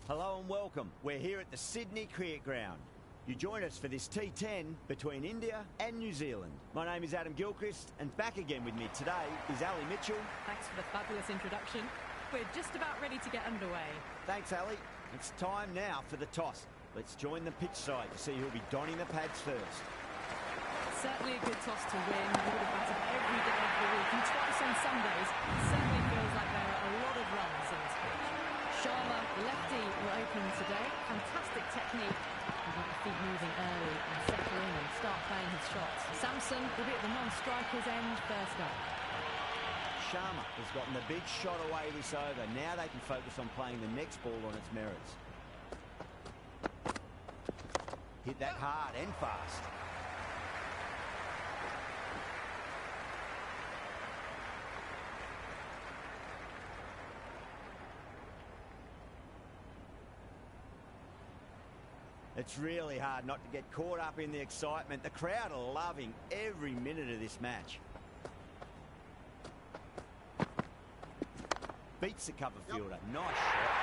Hello and welcome. We're here at the Sydney Cricket Ground. You join us for this T10 between India and New Zealand. My name is Adam Gilchrist, and back again with me today is Ali Mitchell. Thanks for the fabulous introduction. We're just about ready to get underway. Thanks, Ali. It's time now for the toss. Let's join the pitch side to see who'll be donning the pads first. Certainly a good toss to win. You would have batted every day of the week and twice on Sundays. It certainly feels like there are a lot of runs in this pitch. Sharma, the lefty, will open today. Fantastic technique. He'll get the feet moving early and settle in and start playing his shots. Samson will be at the non-striker's end first up. Sharma has gotten the big shot away this over. Now they can focus on playing the next ball on its merits. Hit that hard and fast. It's really hard not to get caught up in the excitement. The crowd are loving every minute of this match. Beats the cover fielder. Nice shot.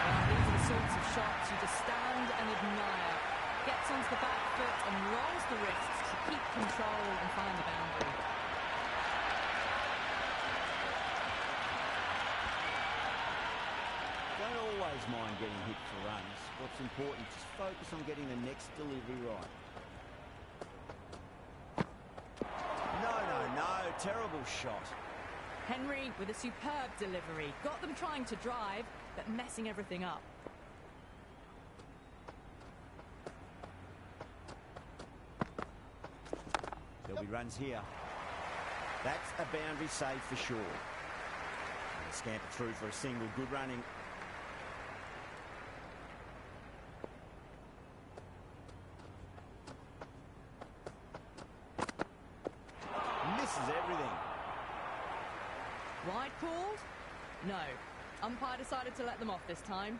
Well, these are the sorts of shots you just stand and admire. Gets onto the back foot and rolls the wrists to keep control and find the boundary. Don't always mind getting hit for runs. What's important is focus on getting the next delivery right. No, terrible shot. Henry with a superb delivery. Got them trying to drive, but messing everything up. There'll be runs here. That's a boundary save for sure. They scamper through for a single. Good running. Misses everything. Wide called? No. Umpire decided to let them off this time.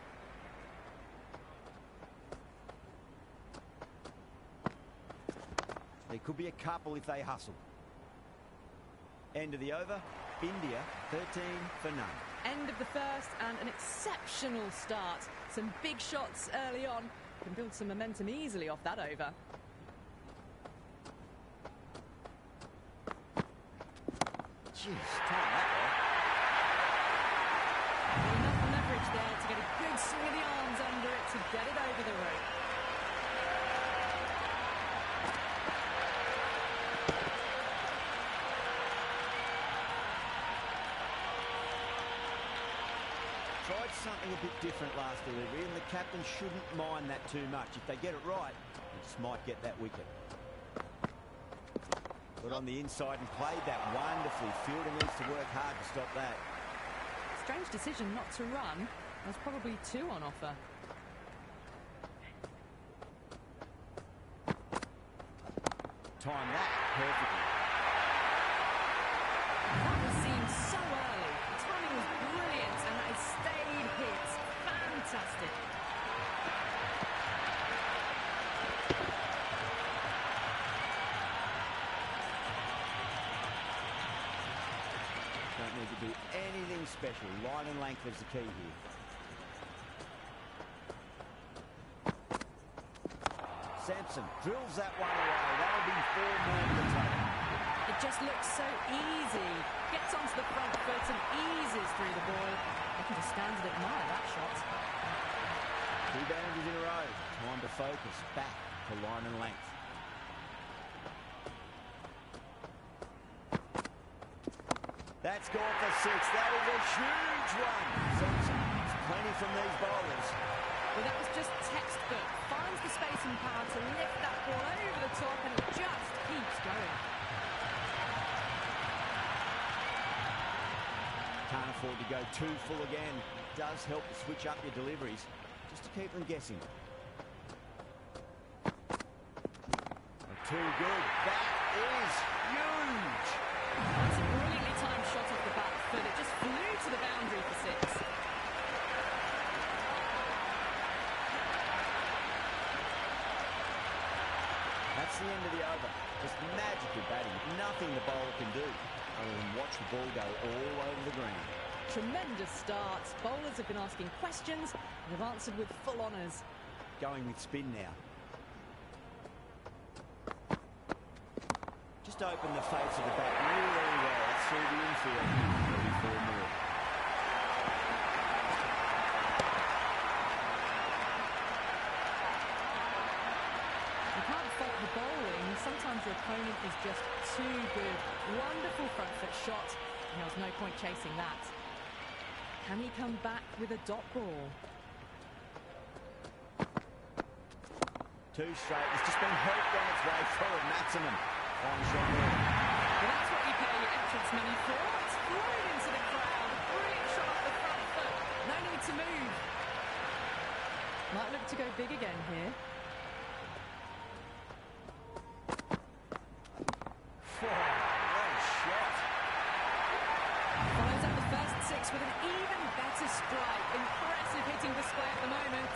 There could be a couple if they hustle. End of the over. India 13 for none. End of the first and an exceptional start. Some big shots early on. Can build some momentum easily off that over. Jeez, time that Enough leverage there to get a good swing of the arms under it to get it over the rope. Tried something a bit different last delivery, and the captain shouldn't mind that too much. If they get it right, they just might get that wicket. Got on the inside and played that wonderfully. Fielder needs to work hard to stop that. Strange decision not to run. There's probably two on offer. Time that perfectly. That was seen so early. The timing was brilliant and that stayed hit. Fantastic. Don't need to do anything special. Line and length is the key here. Samson drills that one away. That'll be 4 more to the total. It just looks so easy. Gets onto the front foot and eases through the ball. I can just stand and admire that shot. 2 boundaries in a row. Time to focus. Back to line and length. That's gone for 6. That is a huge one. Samson needs plenty from these bowlers. Well, that was just textbook. Finds the space and power to lift that ball over the top and it just keeps going. Can't afford to go too full again. It does help to switch up your deliveries, just to keep them guessing. Too good. That is huge. That's a brilliantly timed shot off the back foot. It just flew to the boundary for 6. That's the end of the over. Just magical batting. Nothing the bowler can do other than watch the ball go all over the ground. Tremendous start. Bowlers have been asking questions and have answered with full honours. Going with spin now. Just open the face of the bat really well. That's through the infield. Maybe 4 more. You can't fault the bowling. Sometimes your opponent is just too good. Wonderful front foot shot, and there was no point chasing that. Can he come back with a dot ball? Too straight. It's just been helped on its way forward. Maximum. Fine shot there. Well, that's what you pay your entrance money for. It's flown into the crowd. A brilliant shot off the front foot. No need to move. Might look to go big again here. What a shot. Follows up the first 6 with an even better strike. Impressive hitting display at the moment.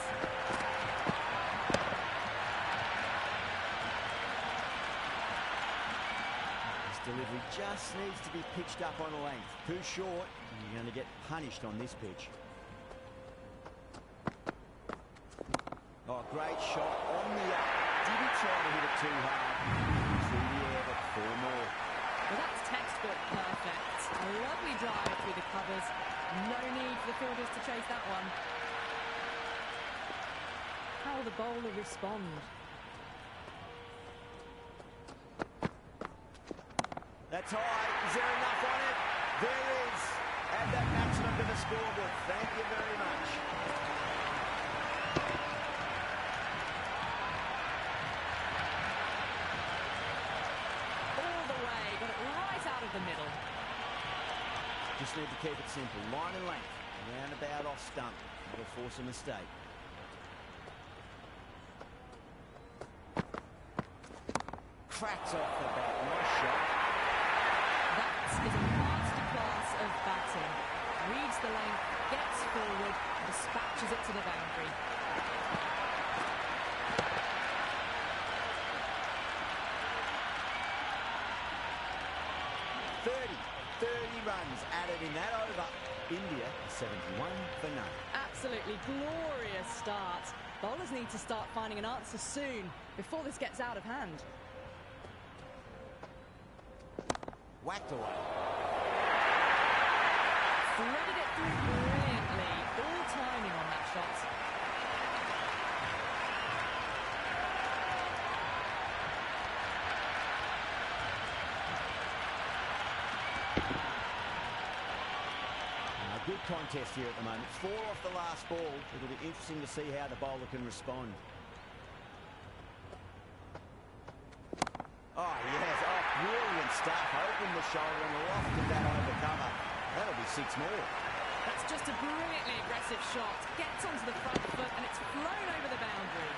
This delivery just needs to be pitched up on a length. Too short, and you're going to get punished on this pitch. Oh, great shot on the up. Didn't try to hit it too hard. Through the air, but 4 more. Well, that's textbook perfect. A lovely drive through the covers. No need for the fielders to chase that one. How will the bowler respond? That's high. Is there enough on it? There is. Add that maximum to the scoreboard. Thank you very much. All the way. Got it right out of the middle. Just need to keep it simple. Line and length. Roundabout off stump. That'll force a mistake. Cracks off the bat. Nice shot. That is a masterclass of batting. Reads the length, gets forward, dispatches it to the boundary. Thirty runs added in that over. India 71 for none. Absolutely glorious start. Bowlers need to start finding an answer soon before this gets out of hand. Whacked away. Threaded it through brilliantly. All timing on that shot. Good contest here at the moment. 4 off the last ball. It'll be interesting to see how the bowler can respond. Oh, yes. Oh, brilliant stuff. Open the shoulder and lofted that over cover. That'll be 6 more. That's just a brilliantly aggressive shot. Gets onto the front foot and it's flown over the boundary.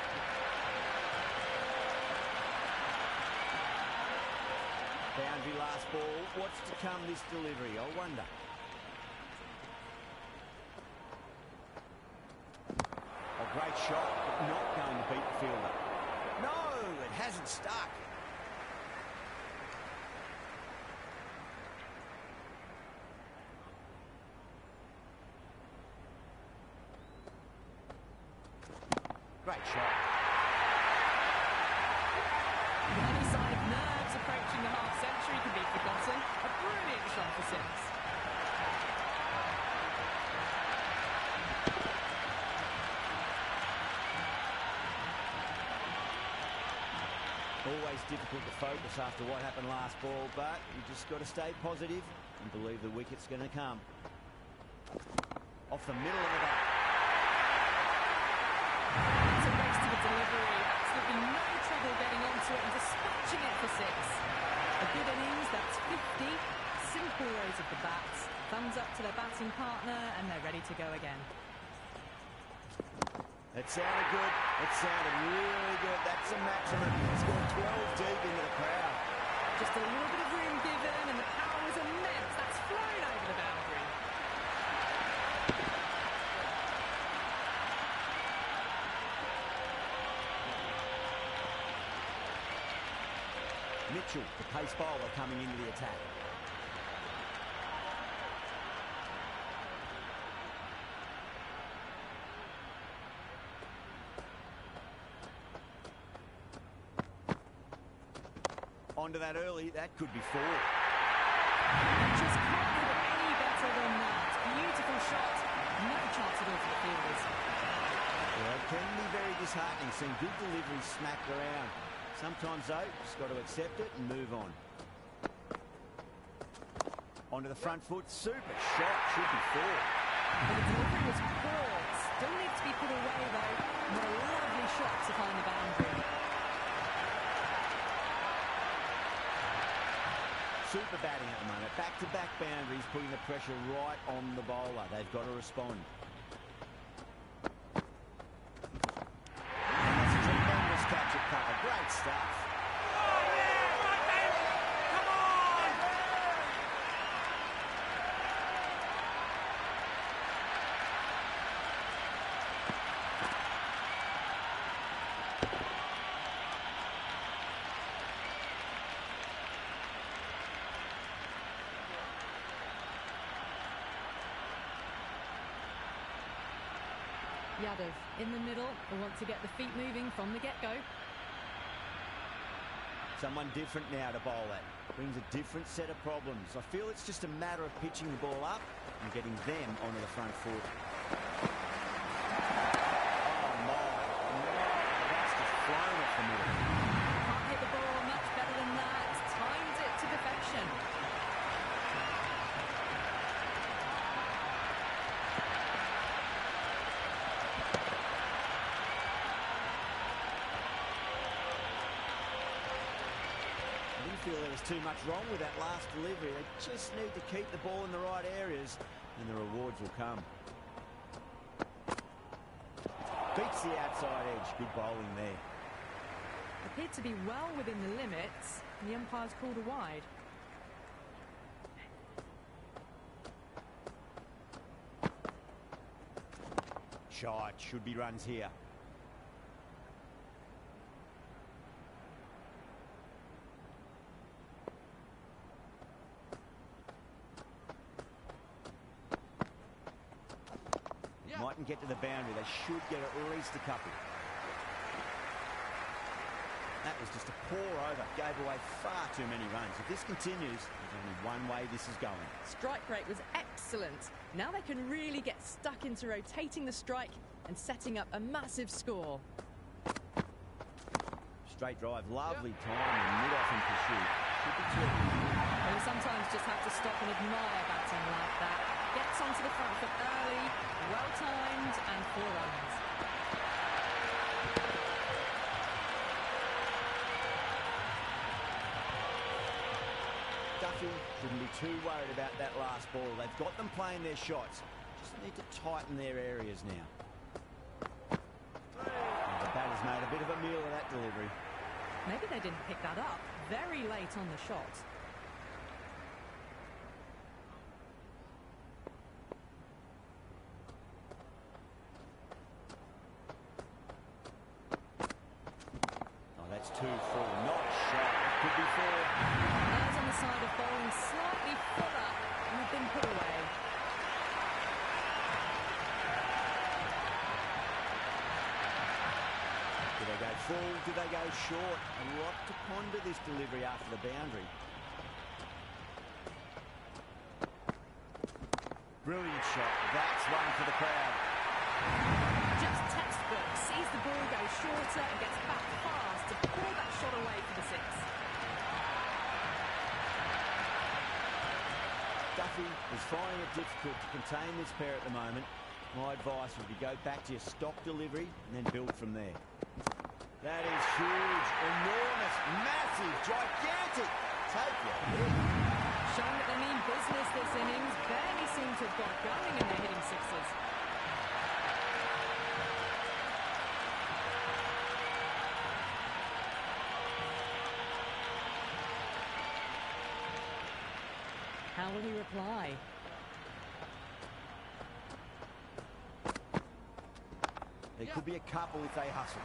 Boundary last ball. What's to come this delivery? I wonder. A great shot, but not going to beat the fielder. No, it hasn't stuck. Great shot. Any sign of nerves approaching the half-century can be forgotten. A brilliant shot for 6. Always difficult to focus after what happened last ball, but you just got to stay positive and believe the wicket's going to come. Off the middle of the bat. It's a race to the delivery. Absolutely no trouble getting onto it and dispatching it for 6. A good innings, that's 50. Simple rows of the bats. Thumbs up to their batting partner and they're ready to go again. It sounded good. It sounded really good. That's a maximum. Scored 12 deep into the crowd. Just a little bit of room given and the power was immense. That's flown over the boundary. Mitchell, the pace bowler, coming into the attack. Onto that early, that could be four. Just can't put it any better than that. Beautiful shot. No chance at all for the fielders. Yeah, it can be very disheartening seeing good deliveries smacked around. Sometimes, though, just got to accept it and move on. Onto the front foot. Super shot. Should be four. But the delivery was poor. Still needs to be put away, though. What a lovely shot to find the boundary. Super batting at the moment. Back-to-back boundaries, putting the pressure right on the bowler. They've got to respond. That's a tremendous catch at cover. Great stuff. Yadav in the middle. They want to get the feet moving from the get-go. Someone different now to bowl at. Brings a different set of problems. I feel it's just a matter of pitching the ball up and getting them onto the front foot. Oh my, that's just flown off the middle. Can't hit the ball much better than that. Timed it to perfection. Feel there was too much wrong with that last delivery. They just need to keep the ball in the right areas and the rewards will come. Beats the outside edge. Good bowling there. Appeared to be well within the limits, and the umpire's called a wide. Shot. Should be runs here. Mightn't get to the boundary. They should get at least a couple. That was just a poor over. Gave away far too many runs. If this continues, there's only one way this is going. Strike rate was excellent. Now they can really get stuck into rotating the strike and setting up a massive score. Straight drive. Lovely time and mid-off in pursuit. Should be two. You sometimes just have to stop and admire batting like that. Gets onto the front foot early, well timed, and 4 runs. Duffy shouldn't be too worried about that last ball. They've got them playing their shots. Just need to tighten their areas now. And the batter's made a bit of a meal of that delivery. Maybe they didn't pick that up very late on the shot. That's 2 full, not shot. It could be 4. Those on the side of bowling slightly fuller and have been put away. Do they go full? Do they go short? A lot to ponder this delivery after the boundary. Brilliant shot. That's one for the crowd. Just textbook. Sees the ball go shorter and gets back fast to pull that shot away for the 6. Duffy is finding it difficult to contain this pair at the moment. My advice would be go back to your stock delivery and then build from there. That is huge, enormous, massive, gigantic. Take your pick. Showing that they mean business this innings. Barely seem to have got going and they're hitting 6s. How will he reply? There could be a couple if they hustle.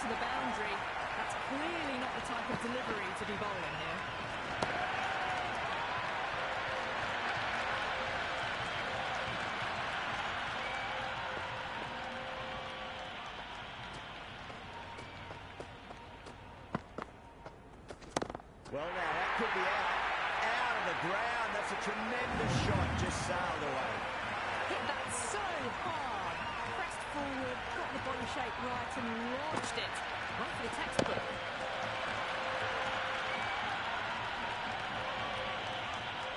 to the boundary. That's clearly not the type of delivery to be bowling here. Well, now, that could be out of the ground. That's a tremendous shot, just sailed away. Hit that so hard. Pressed forward, got the body shape right and launched it. Right for the textbook.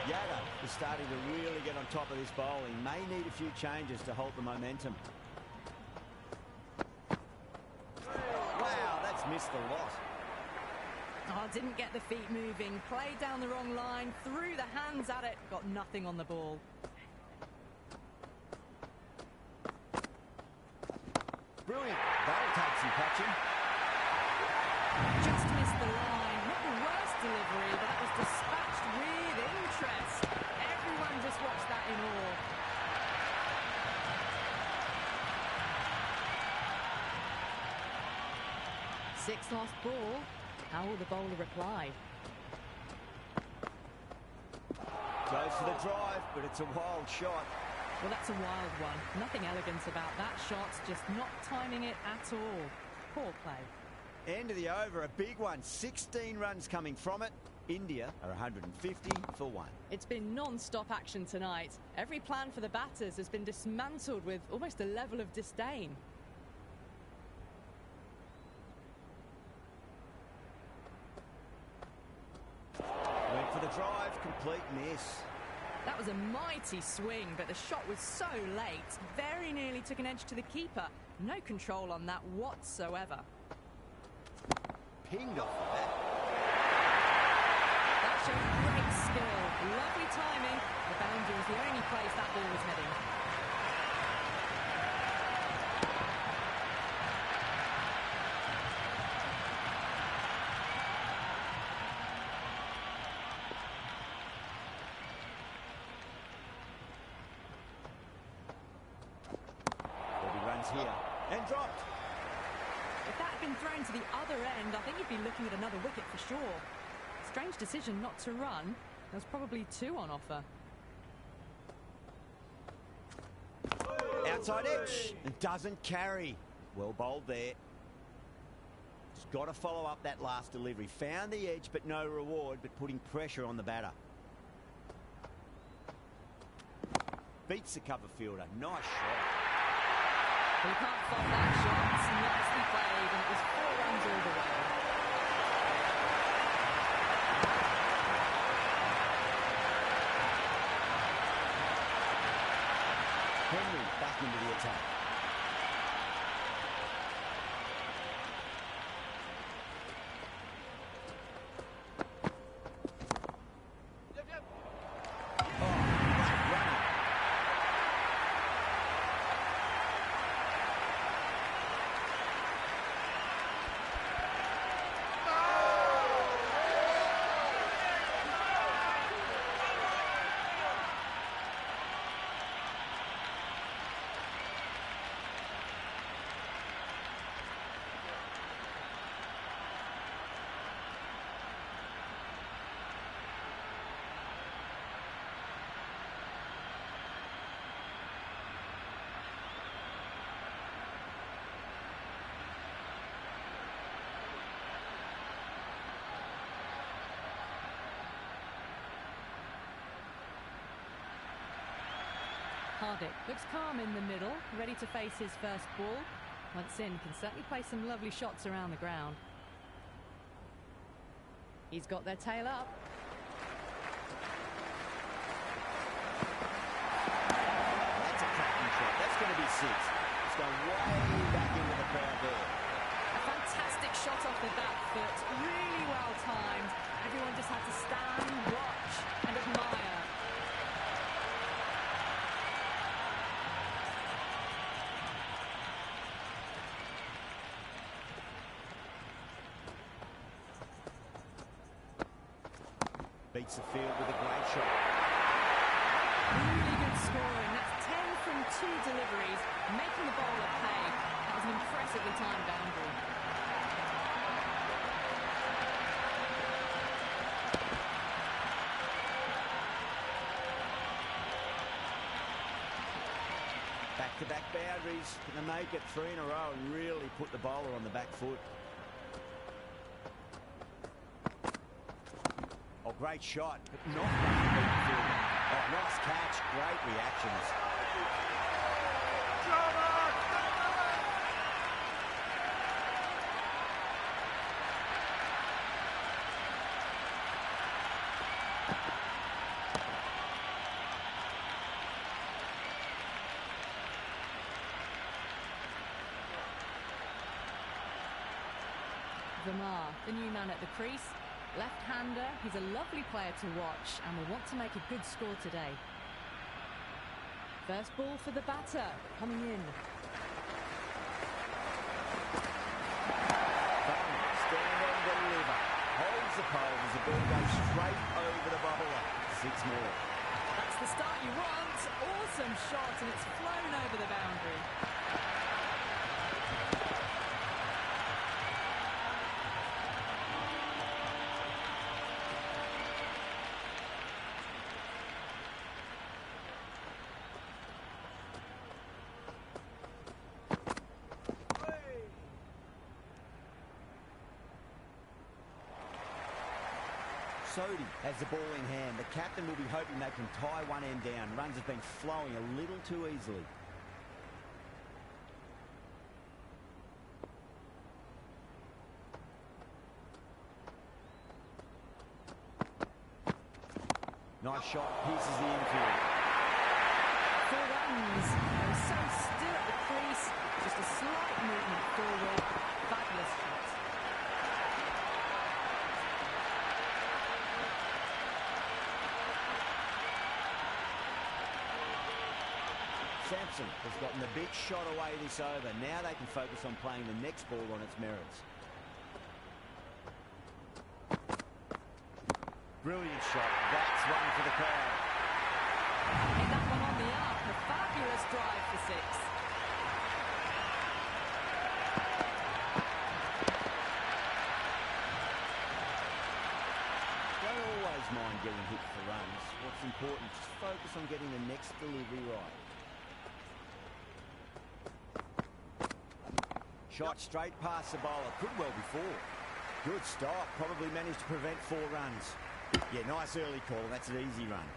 Yada is starting to really get on top of this bowling. May need a few changes to hold the momentum. Wow, that's missed the lot. Oh, didn't get the feet moving. Played down the wrong line, threw the hands at it, got nothing on the ball. Brilliant. That'll take some catching. Just missed the line. Not the worst delivery, but that was dispatched with interest. Everyone just watched that in awe. Sixth last ball. How will the bowler reply? Goes for the drive, but it's a wild shot. Well, that's a wild one. Nothing elegant about that shot, just not timing it at all. Poor play. End of the over, a big one. 16 runs coming from it. India are 150 for 1. It's been non-stop action tonight. Every plan for the batters has been dismantled with almost a level of disdain. Went for the drive, complete miss. That was a mighty swing, but the shot was so late. Very nearly took an edge to the keeper. No control on that whatsoever. Pinged off the bat. That shows great skill. Lovely timing. The boundary was the only place that ball was heading. Here and dropped. If that had been thrown to the other end, I think you'd be looking at another wicket for sure. Strange decision not to run. There's probably 2 on offer. Outside edge and doesn't carry. Well bowled there. Just got to follow up that last delivery. Found the edge but no reward, but putting pressure on the batter. Beats the cover fielder. Nice shot. Well, you can't fault that shot. It's nicely played, and it was 4 runs all the way. Henry back into the attack. Hardik looks calm in the middle, ready to face his first ball. Once in, can certainly play some lovely shots around the ground. He's got their tail up. That's a cracking shot. That's going to be 6. It's gone way back into the crowd there. A fantastic shot off the back foot, really well timed. Everyone just had to stand, watch and admire. Beats the field with a great shot. Really good scoring. That's 10 from 2 deliveries, making the bowler pay. That was an impressively timed boundary. back-to-back boundaries. Can they make it 3 in a row and really put the bowler on the back foot? Oh, great shot, but not enough to beat the fielder. Oh, nice catch. Great reactions. Vermaar, the new man at the crease. Left-hander, he's a lovely player to watch and will want to make a good score today. First ball for the batter, coming in. Stand and deliver. Holds the pole as the ball goes straight over the bowler. 6 more. That's the start you want. Awesome shot, and it's flown over the boundary. Sodhi has the ball in hand. The captain will be hoping they can tie one end down. Runs have been flowing a little too easily. Nice shot, pierces the infield. 4 runs. They're so still at the crease. Just a slight movement forward. Fabulous shot. Sampson has gotten the big shot away this over. Now they can focus on playing the next ball on its merits. Brilliant shot. That's one for the crowd. Hit that one on the up. A fabulous drive for 6. Don't always mind getting hit for runs. What's important is just focus on getting the next delivery right. Shot straight past the bowler. Could well be 4. Good stop. Probably managed to prevent 4 runs. Yeah, nice early call. That's an easy run.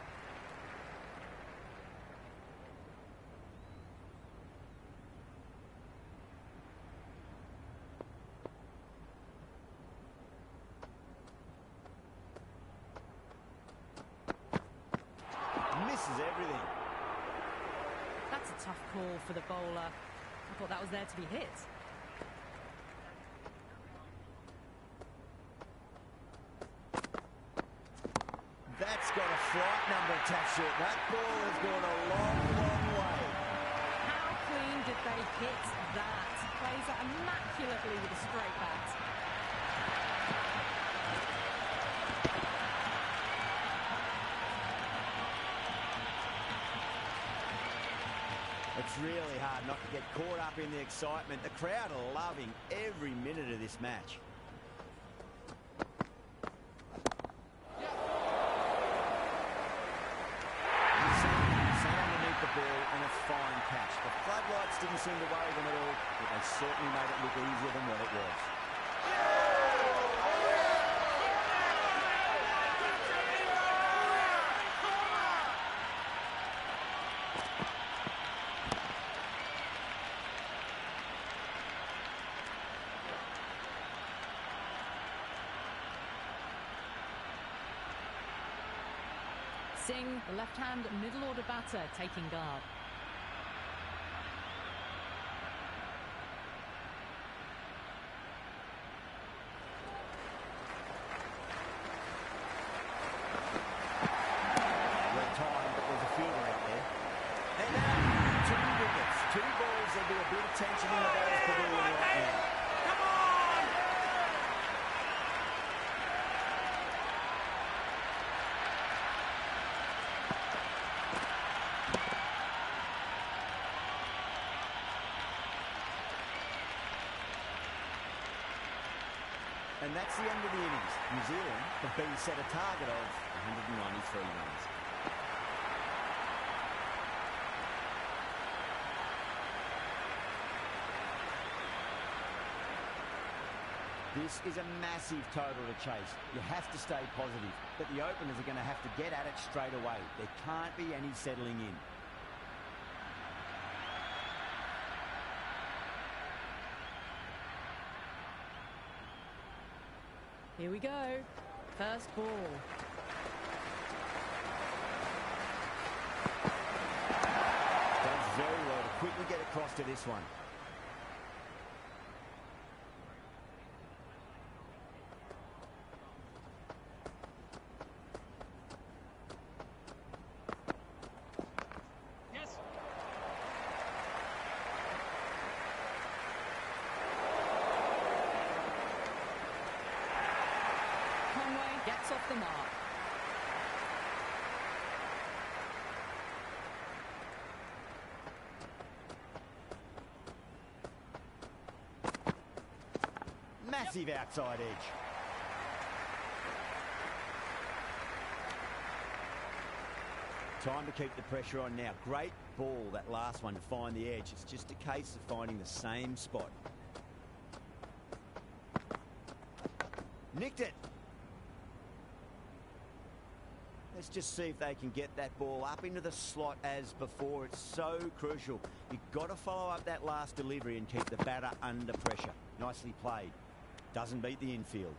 Misses everything. That's a tough call for the bowler. I thought that was there to be hit. That's got a flight number attached to it. That ball has gone a long, long way. How clean did they hit that? Plays that immaculately with a straight bat. It's really hard not to get caught up in the excitement. The crowd are loving every minute of this match. Sat underneath the ball and a fine catch. The floodlights didn't seem to worry them at all, but they certainly made it look easier than what it was. Singh, the left-hand middle-order batter, taking guard. Well timed, but there's a fielder out there. And now, 2 wickets. 2 balls. There'll be a bit of tension in the batter's pavilion right now. And that's the end of the innings. New Zealand have been set a target of 193 runs. This is a massive total to chase. You have to stay positive, but the openers are going to have to get at it straight away. There can't be any settling in. Here we go. First ball. Does very well to quickly get across to this one. Gets off the mark. Massive outside edge. Time to keep the pressure on now. Great ball, that last one, to find the edge. It's just a case of finding the same spot. Nicked it. Let's just see if they can get that ball up into the slot as before. It's so crucial. You've got to follow up that last delivery and keep the batter under pressure. Nicely played. Doesn't beat the infield.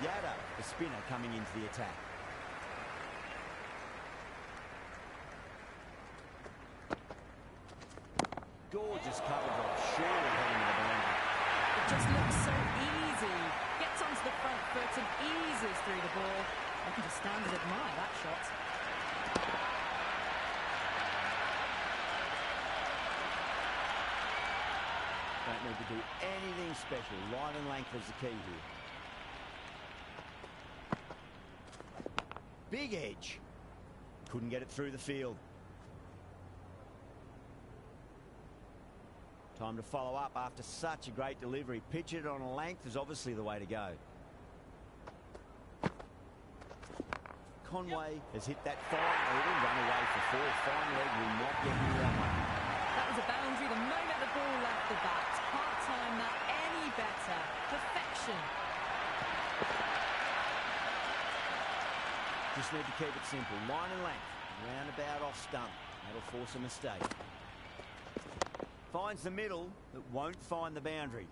Yada, the spinner, coming into the attack. Gorgeous cover drop, surely heading to the boundary. It just looks so easy. Gets onto the front foot and eases through the ball. I can just stand and admire that shot. Don't need to do anything special. Line and length is the key here. Big edge. Couldn't get it through the field. Time to follow up after such a great delivery. Pitch it on a length is obviously the way to go. Conway has hit that fine. A little run away for four. Fine leg will not get near that one. That was a boundary the moment the ball left the bat. Can't time that any better. Perfection. Just need to keep it simple. Line and length. Roundabout off stump. That'll force a mistake. Finds the middle, but won't find the boundary.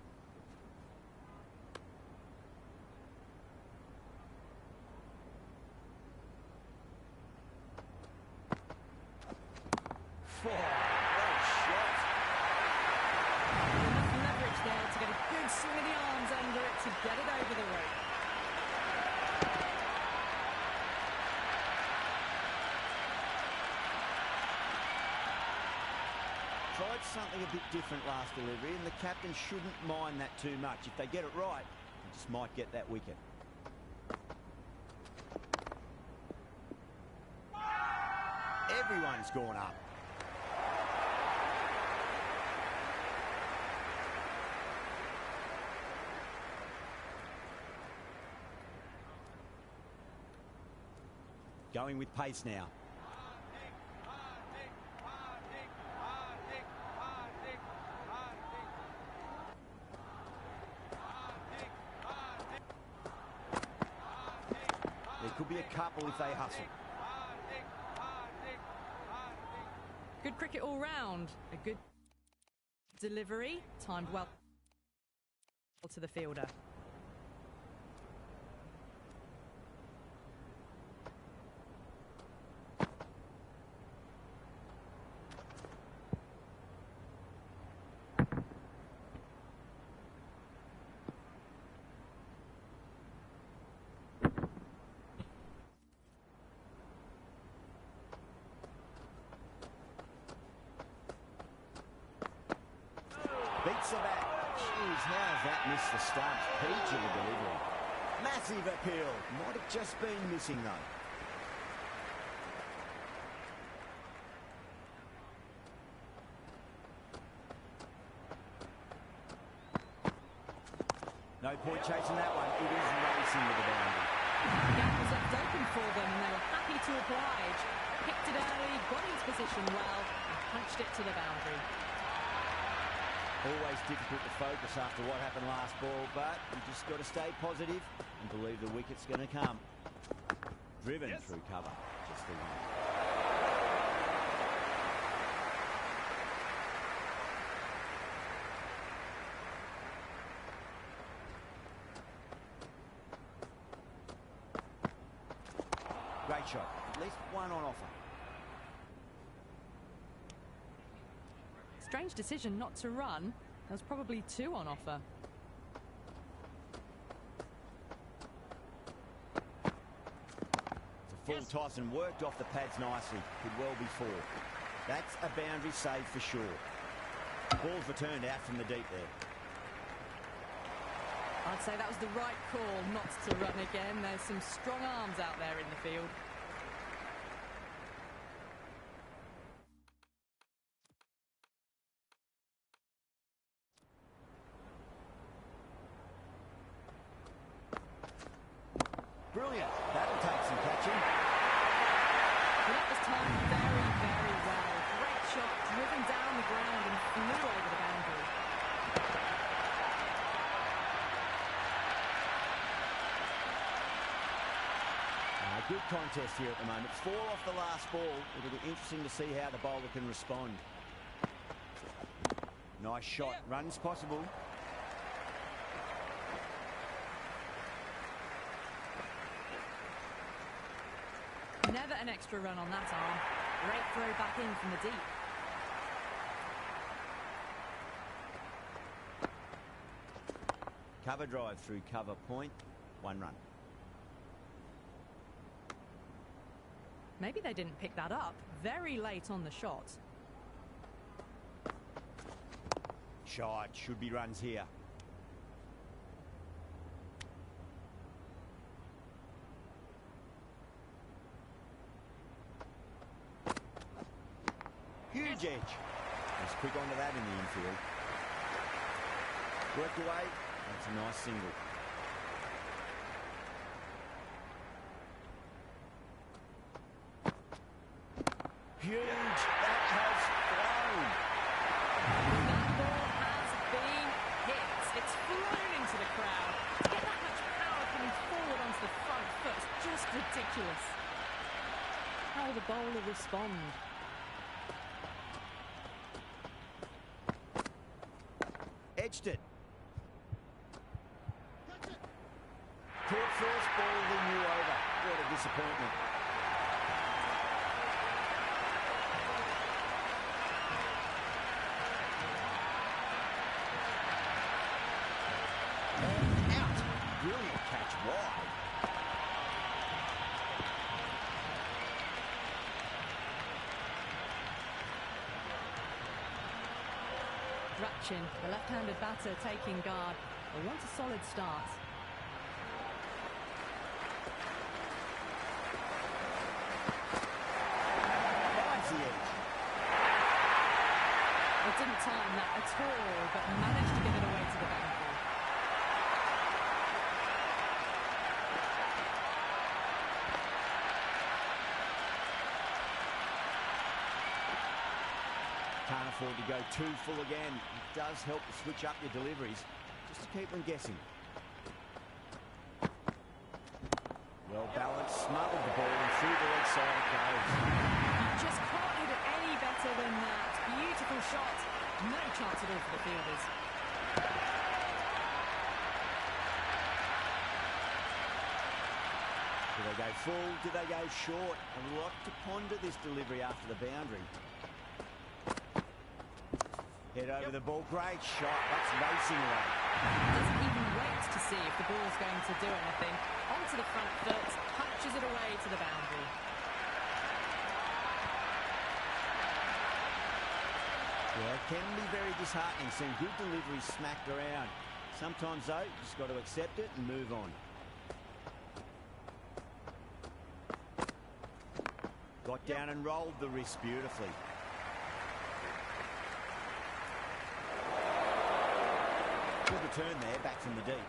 What a shot. Enough leverage there to get a good swing of the arms under it to get it over the rope. Tried something a bit different last delivery, and the captain shouldn't mind that too much. If they get it right, they just might get that wicket. Everyone's gone up. Going with pace now. There could be a couple if they hustle. Good cricket all round. A good delivery, timed well to the fielder. Beats the bat. Jeez, how's that missed the stumps? Peach of the delivery. Massive appeal. Might have just been missing though. No point chasing that one. It is racing with the boundary. The gap was left open for them and they were happy to oblige. Picked it early, got into position well, and punched it to the boundary. Always difficult to focus after what happened last ball, but you just got to stay positive and believe the wicket's going to come. Driven through cover, just the one. Great shot, at least one on offer. Strange decision not to run. There was probably two on offer. Full toss and worked off the pads nicely. Could well be four. That's a boundary save for sure. Ball's returned out from the deep there. I'd say that was the right call not to run again. There's some strong arms out there in the field. Brilliant. That'll take some catching. Well, that was timed very, very well. Great shot, driven down the ground and flew over the boundary. Good contest here at the moment. 4 off the last ball. It'll be interesting to see how the bowler can respond. Nice shot. Runs possible. Never an extra run on that arm. Great throw back in from the deep. Cover drive through cover point. 1 run. Maybe they didn't pick that up. Very late on the shot. Shot. Should be runs here. Huge edge. He's quick onto that in the infield. Worked away. That's a nice single. Huge. That has flown. That ball has been hit. It's flown into the crowd. To get that much power coming forward onto the front foot is just ridiculous. How will the bowler respond? Edged it. Caught first ball, he knew over. What a disappointment. Out. Brilliant catch wide. Ratchin, the left-handed batter, taking guard. They want a solid start. Finds the edge. They didn't time that at all, but managed to get it away to the boundary. Can't afford to go too full again. It does help to switch up your deliveries, just to keep them guessing. Well balanced, smothered the ball and through the leg side it goes. Just can't hit it any better than that. Beautiful shot. No chance at all for the fielders. Do they go full? Do they go short? A lot to ponder this delivery after the boundary. Head over the ball. Great shot. That's racing away. Doesn't even wait to see if the ball's going to do anything. Onto the front foot, punches it away to the boundary. Yeah, it can be very disheartening seeing good deliveries smacked around. Sometimes, though, you just got to accept it and move on. Got down and rolled the wrist beautifully. Good return there, back from the deep.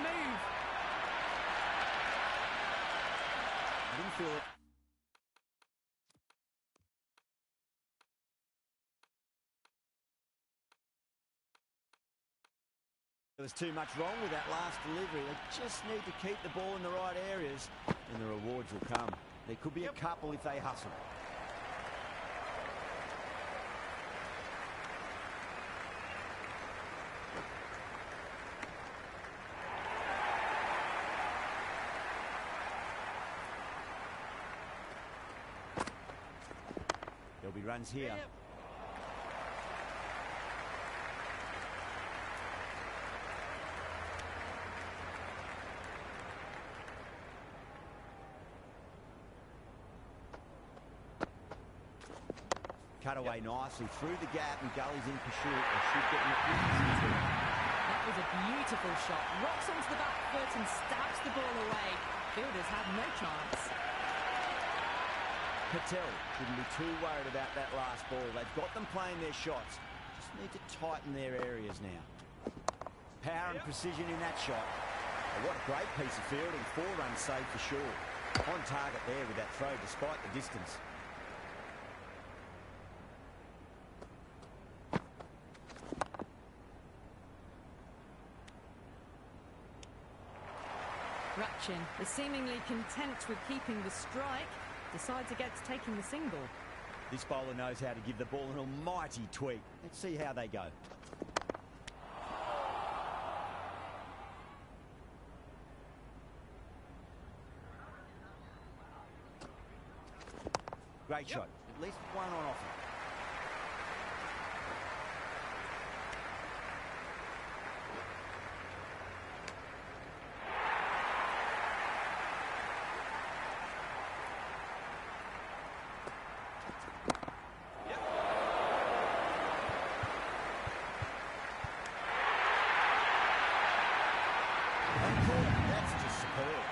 move. I didn't feel it. There was too much wrong with that last delivery. They just need to keep the ball in the right areas and the rewards will come. There could be a couple if they hustle. There'll be runs here. Cut away nicely through the gap and Gully's in pursuit. They should get an easy. That was a beautiful shot. Rocks onto the back foot and stabs the ball away. Fielders had no chance. Patel shouldn't be too worried about that last ball. They've got them playing their shots. Just need to tighten their areas now. Power and precision in that shot. Oh, what a great piece of fielding. 4 runs saved for sure. On target there with that throw despite the distance. Ratchin is seemingly content with keeping the strike, decides against taking the single. This bowler knows how to give the ball an almighty tweak. Let's see how they go. Great shot. At least one on offer. That's just superb.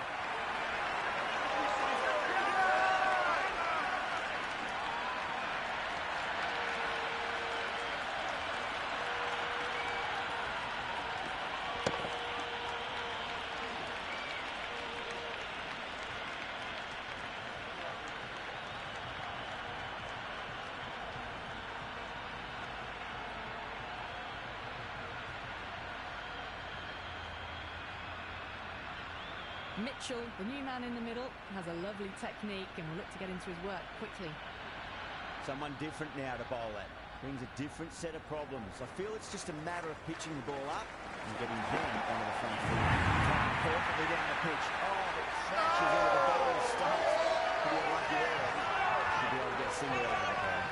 Mitchell, the new man in the middle, has a lovely technique and will look to get into his work quickly. Someone different now to bowl at. Brings a different set of problems. I feel it's just a matter of pitching the ball up and getting them onto the front foot. Perfectly down the pitch. Oh, it crashes into the bowler's stumps. Could be unlucky there. Should be able to get a single out of the ball.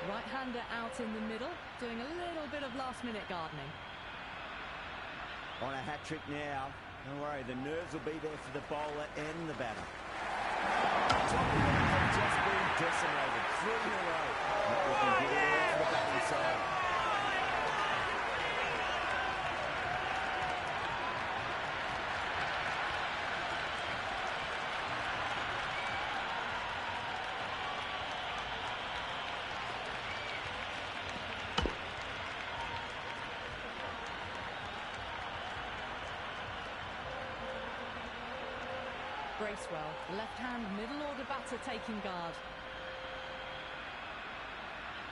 Right-hander out in the middle, doing a little bit of last-minute gardening. On a hat-trick now. Don't worry, the nerves will be there for the bowler and the batter. Top of the have just been decimated. 3 in a row. Not looking good at all for the batting side. Bracewell, left-hand middle order batter taking guard.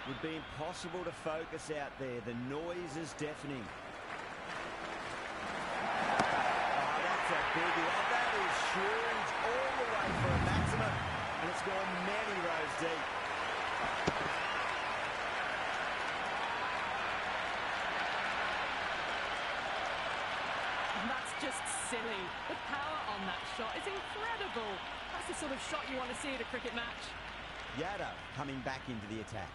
Would be impossible to focus out there. The noise is deafening. Oh, that's a biggie. Oh, that is huge. All the way for a maximum. And it's gone many rows deep. And that's just silly. The power on that shot is incredible. That's the sort of shot you want to see at a cricket match. Yadav coming back into the attack.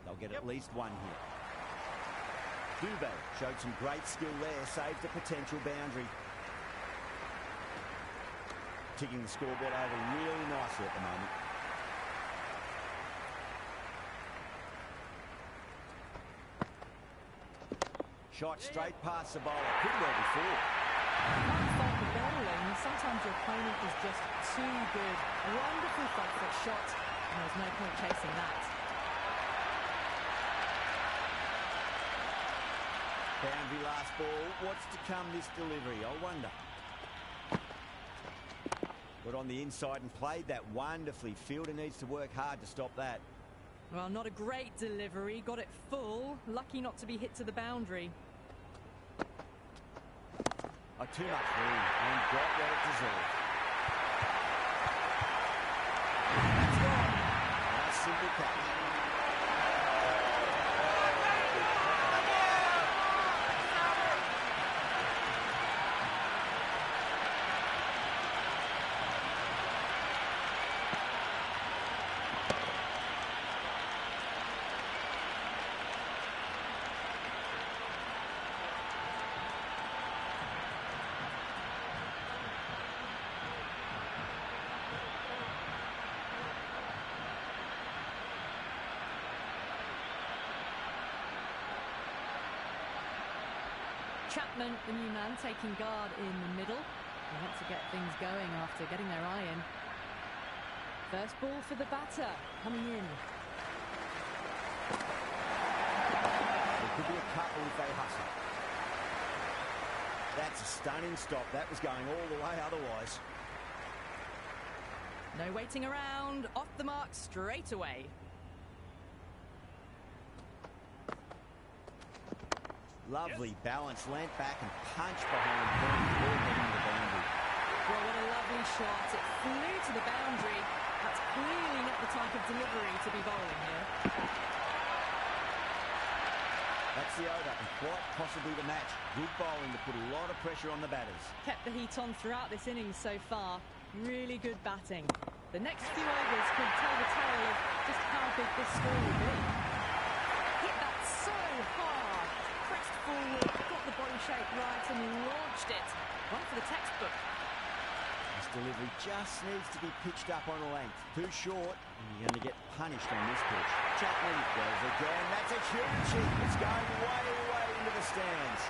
They'll get at least one here. Dubé showed some great skill there, saved a potential boundary. Ticking the scoreboard over really nicely at the moment. Shot straight past the bowler. Could well be four. Can't fault the bowling. Sometimes your opponent is just too good. A wonderful front-foot shot, and there's no point chasing that. Boundary last ball. What's to come this delivery? I wonder. Got on the inside and played that wonderfully. Fielder needs to work hard to stop that. Well, not a great delivery. Got it full. Lucky not to be hit to the boundary. Oh, too much room and got what it deserved. That's gone. Nice simple catch. Chapman, the new man, taking guard in the middle. They want to get things going after getting their eye in. First ball for the batter, coming in. There could be a couple if they hustle. That's a stunning stop. That was going all the way otherwise. No waiting around. Off the mark straight away. Lovely balance, leant back and punched behind the ball heading to the boundary. Well, what a lovely shot. It flew to the boundary. That's clearly not the type of delivery to be bowling here. That's the over and quite possibly the match. Good bowling to put a lot of pressure on the batters. Kept the heat on throughout this innings so far. Really good batting. The next few overs could tell the tale of just how big this score will be. Hit that so hard. Pressed forward, got the body shape right and launched it. One for the textbook. This delivery just needs to be pitched up on a length. Too short, and you're going to get punished on this pitch. Chapman goes again. That's a huge hit. It's going way, way into the stands.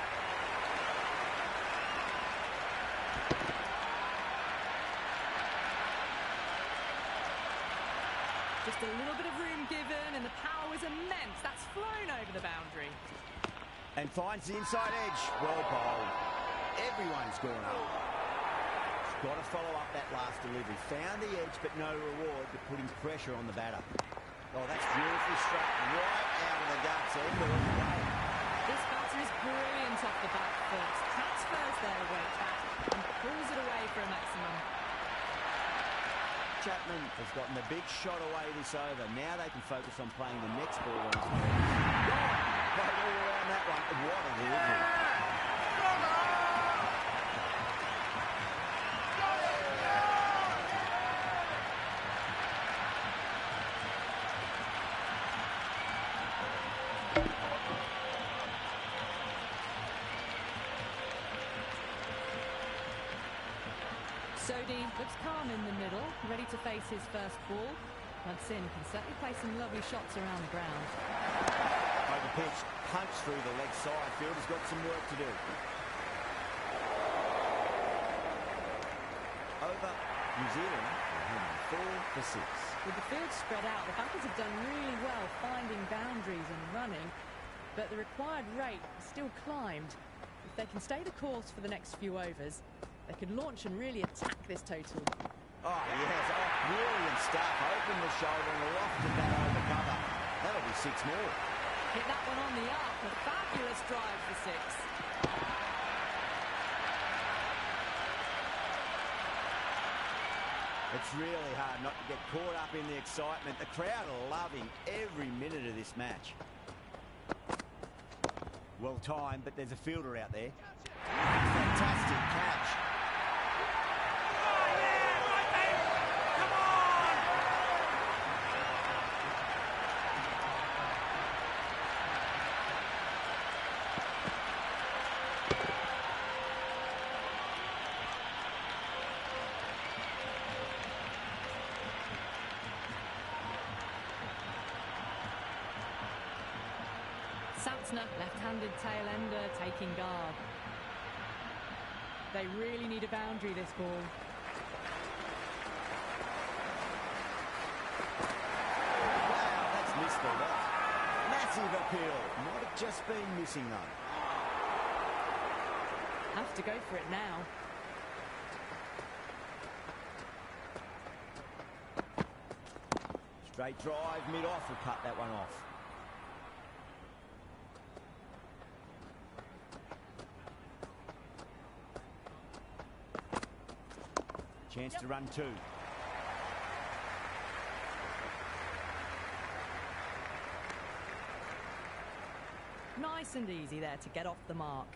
Just a little bit of room given, and the power was immense. That's flown over the boundary. And finds the inside edge. Well bowled. Everyone's gone up. Got to follow up that last delivery. Found the edge, but no reward for putting pressure on the batter. Oh, that's beautifully struck right out of the guts. End of the way. This batter is brilliant off the back foot. Transfers their weight back and pulls it away for a maximum. Chapman has gotten the big shot away this over. Now they can focus on playing the next ball on his feet. Played all around that one. What a delivery. Sodhi looks calm in the middle, ready to face his first ball. Once in, can certainly play some lovely shots around the ground. Over pitch, punch through the leg side. Fielder's got some work to do. Over New Zealand, 4 for 6. With the field spread out, the batters have done really well finding boundaries and running, but the required rate has still climbed. If they can stay the course for the next few overs, they could launch and really attack this total. Oh, yes. Oh, brilliant stuff. Open the shoulder and lofted that over cover. That'll be 6 more. Hit that one on the up. A fabulous drive for 6. It's really hard not to get caught up in the excitement. The crowd are loving every minute of this match. Well timed, but there's a fielder out there. Fantastic catch. Samsner, left-handed tail ender, taking guard. They really need a boundary, this ball. Wow, that's missed the lot. Massive appeal. Might have just been missing, though. Have to go for it now. Straight drive, mid-off will cut that one off. Chance to run two. Nice and easy there to get off the mark.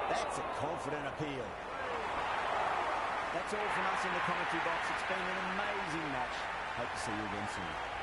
That's a confident appeal. That's all from us in the commentary box. It's been an amazing match. Hope to see you again soon.